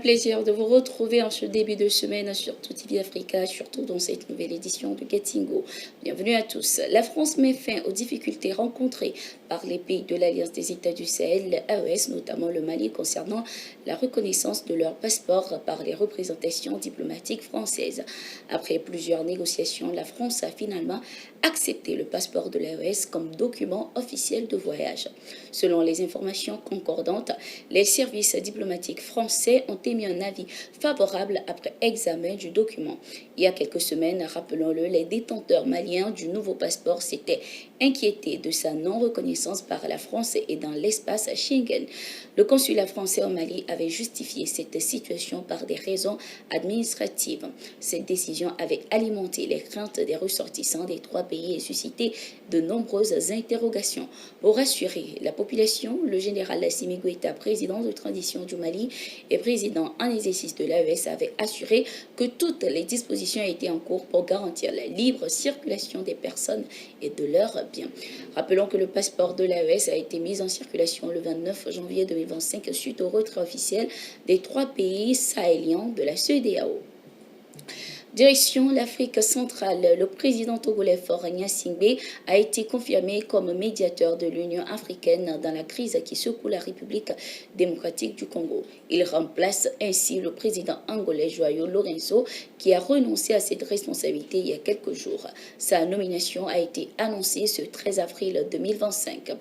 plaisir de vous retrouver en ce début de semaine sur Tout TV Africa, surtout dans cette nouvelle édition de Getingo. Bienvenue à tous. La France met fin aux difficultés rencontrées par les pays de l'Alliance des États du Sahel, AES, notamment le Mali, concernant la reconnaissance de leur passeport par les représentations diplomatiques françaises. Après plusieurs négociations, la France a finalement accepté le passeport de l'AES comme document officiel de voyage. Selon les informations concordantes, les services diplomatiques français ont émis un avis favorable après examen du document. Il y a quelques semaines, rappelons-le, les détenteurs maliens du nouveau passeport s'étaient inquiétés de sa non-reconnaissance par la France et dans l'espace Schengen. Le consulat français au Mali avait justifié cette situation par des raisons administratives. Cette décision avait alimenté les craintes des ressortissants des trois pays et suscité de nombreuses interrogations. Pour rassurer la population, le général Assimi Goïta, président de transition du Mali et président en exercice de l'AES, avait assuré que toutes les dispositions étaient en cours pour garantir la libre circulation des personnes et de leurs biens. Rappelons que le passeport de l'AES a été mis en circulation le 29 janvier 2025 suite au retrait officiel des trois pays sahéliens de la CEDEAO. Direction l'Afrique centrale, le président togolais Faure Gnassingbé a été confirmé comme médiateur de l'Union africaine dans la crise qui secoue la République démocratique du Congo. Il remplace ainsi le président angolais João Lourenço qui a renoncé à cette responsabilité il y a quelques jours. Sa nomination a été annoncée ce 13 avril 2025.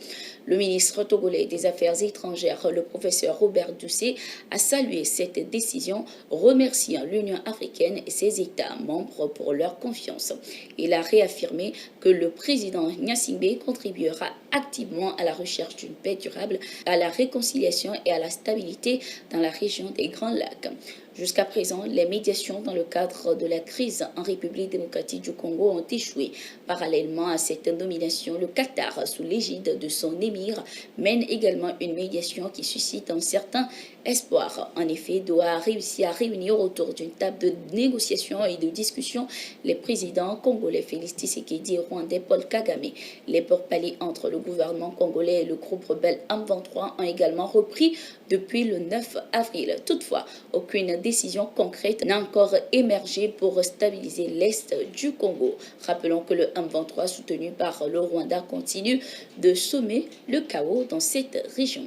Le ministre togolais des Affaires étrangères, le professeur Robert Dussé, a salué cette décision, remerciant l'Union africaine et ses États membres pour leur confiance. Il a réaffirmé que le président Gnassingbé contribuera activement à la recherche d'une paix durable, à la réconciliation et à la stabilité dans la région des Grands Lacs. Jusqu'à présent, les médiations dans le cadre de la crise en République démocratique du Congo ont échoué. Parallèlement à cette nomination, le Qatar, sous l'égide de son émir, mène également une médiation qui suscite un certain espoir. En effet, Doha a réussi à réunir autour d'une table de négociation et de discussion les présidents congolais Félix Tshisekedi et rwandais Paul Kagame. Les pourparlers entre le gouvernement congolais et le groupe rebelle M23 ont également repris depuis le 9 avril. Toutefois, aucune décision concrète n'a encore émergé pour stabiliser l'est du Congo. Rappelons que le M23 soutenu par le Rwanda continue de semer le chaos dans cette région.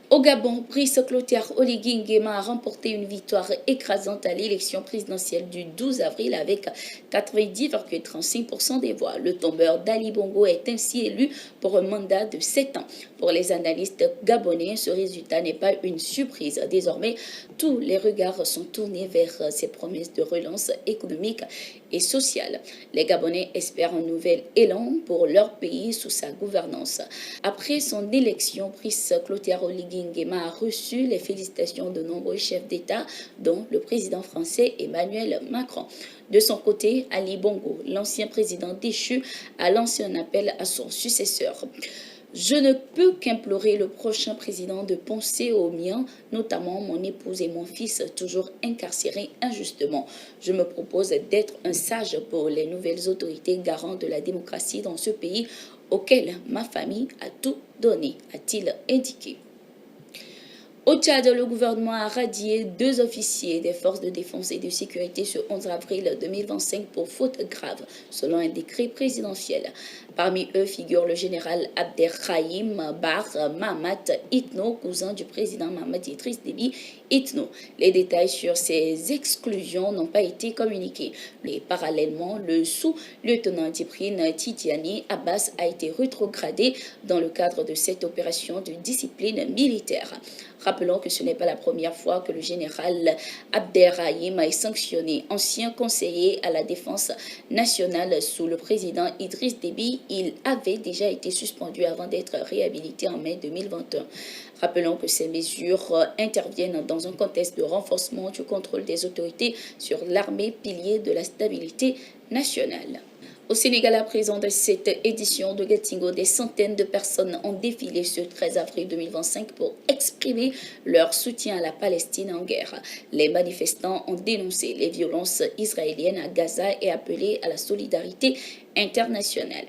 Au Gabon, Brice Clotaire Oligui Nguema a remporté une victoire écrasante à l'élection présidentielle du 12 avril avec 90,35% des voix. Le tombeur d'Ali Bongo est ainsi élu pour un mandat de 7 ans. Pour les analystes gabonais, ce résultat n'est pas une surprise. Désormais, tous les regards sont tournés vers ses promesses de relance économique et sociale. Les Gabonais espèrent un nouvel élan pour leur pays sous sa gouvernance. Après son élection, Brice Clotaire Oligui Nguema a reçu les félicitations de nombreux chefs d'État, dont le président français Emmanuel Macron. De son côté, Ali Bongo, l'ancien président déchu, a lancé un appel à son successeur. Je ne peux qu'implorer le prochain président de penser aux miens, notamment mon épouse et mon fils, toujours incarcérés injustement. Je me propose d'être un sage pour les nouvelles autorités garantes de la démocratie dans ce pays auquel ma famille a tout donné, a-t-il indiqué. Au Tchad, le gouvernement a radié 2 officiers des forces de défense et de sécurité ce 11 avril 2025 pour faute grave, selon un décret présidentiel. Parmi eux figure le général Abderrahim Bar Mahamat Itno, cousin du président Mahamat Idriss Déby Itno. Les détails sur ces exclusions n'ont pas été communiqués. Mais parallèlement, le sous-lieutenant d'Ibrine Tidiane Abbas a été rétrogradé dans le cadre de cette opération de discipline militaire. Rappelons que ce n'est pas la première fois que le général Abderrahim est sanctionné. Ancien conseiller à la défense nationale sous le président Idriss Déby, il avait déjà été suspendu avant d'être réhabilité en mai 2021. Rappelons que ces mesures interviennent dans un contexte de renforcement du contrôle des autorités sur l'armée, pilier de la stabilité nationale. Au Sénégal, à présent de cette édition de Getingo, des centaines de personnes ont défilé ce 13 avril 2025 pour exprimer leur soutien à la Palestine en guerre. Les manifestants ont dénoncé les violences israéliennes à Gaza et appelé à la solidarité internationale.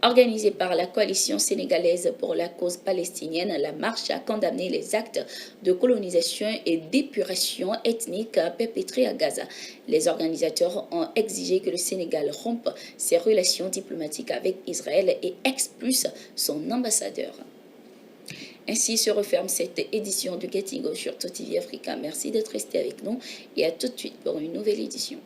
Organisée par la coalition sénégalaise pour la cause palestinienne, la marche a condamné les actes de colonisation et d'épuration ethnique perpétrés à Gaza. Les organisateurs ont exigé que le Sénégal rompe ses relations diplomatiques avec Israël et expulse son ambassadeur. Ainsi se referme cette édition de Getting Go sur TV Africa. Merci d'être resté avec nous et à tout de suite pour une nouvelle édition.